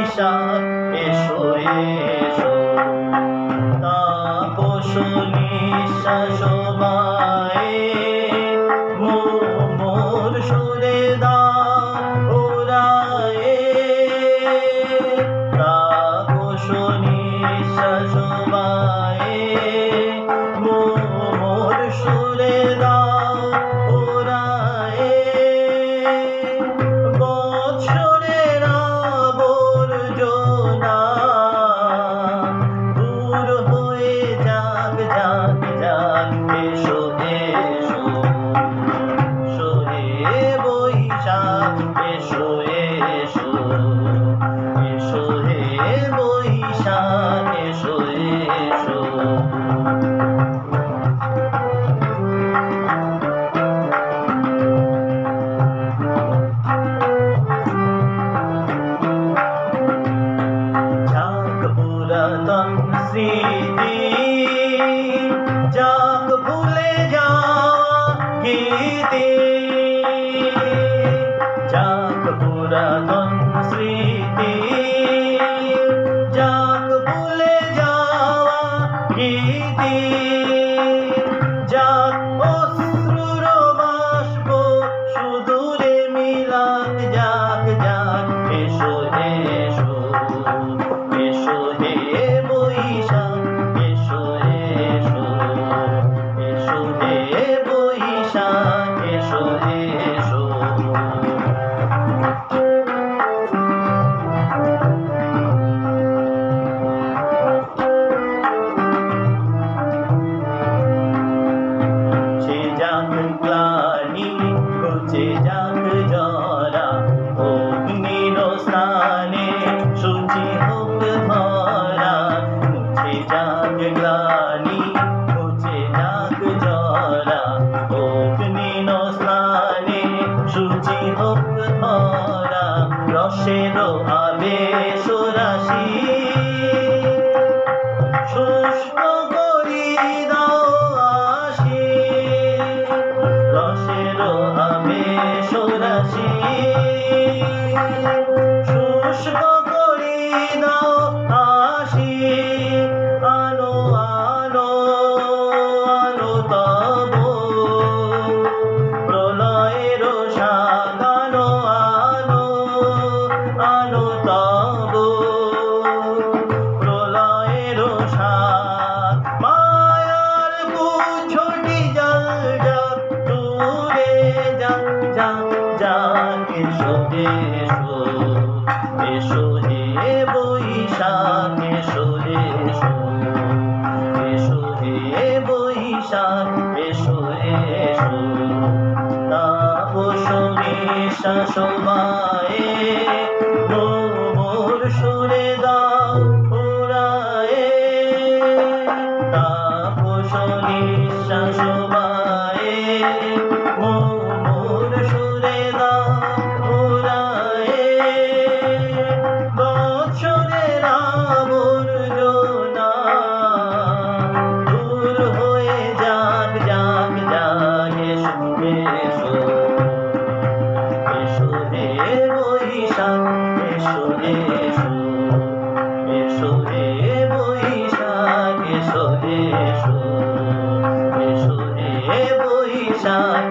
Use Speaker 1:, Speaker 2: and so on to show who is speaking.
Speaker 1: বৈশাখ এসো এসো তাপস নিঃশ্বাস বায়ে মোর সুরে দাও ওরায়ে তাপস নিঃশ্বাস বায়ে মোর সুরে দাও ওরায়ে বৎসরের আবর্জনা দূর হয়ে যাক যাক যাক এসো এসো এসো হে বৈশাখ এসো এসো এসো হে বৈশাখ এসো এসো পুরাতন স্মৃতি যাক ভুলে যাওয়া গীতি যাক পুরাতন স্মৃতি যাক ভুলে যাওয়া গীতি যাক অশ্রুর বাষ্প সুদূরে মিলাক যাক যাক এসো এসো এসো হে বৈশাখ এসো এসো এসো হে বৈশাখ এসো এসো ঘুচে যাক গ্লানি ঘুচে যাক জরা অগ্নির স্নানে সূচি হোক ধরা ঘুচে যাক গ্লানি ঘুচে যাক জরা অগ্নির স্নানে সূচি হোক ধরা রসের আবেশ রাশি শুষ্ক করি দাও আসি রসের আবেশ রাশি শুষ্ক করি দাও আসি আলো আলো আলো তব প্রলয়ের সাগানো আলো আলো তব প্রলয়ের সাগ মায়ার কুছটি জল যাক দূরে যাক যাক যাক এসো এসো এসো হে বৈশাখ এসো এসো এসো হে বৈশাখ এসো এসো তাপস নিঃশ্বাস বায়ে মোর সুরে দাও ওরায়ে তাপস নিঃশ্বাস বায়ে মোর সুরে দাও ওরায়ে বৎসরের আবর্জনা দূর হয়ে যাক যাক যাক এসো এসো এসো হে বৈশাখ এসো এসো এসো হে বৈশাখ এসো এসো এসো হে বৈশাখ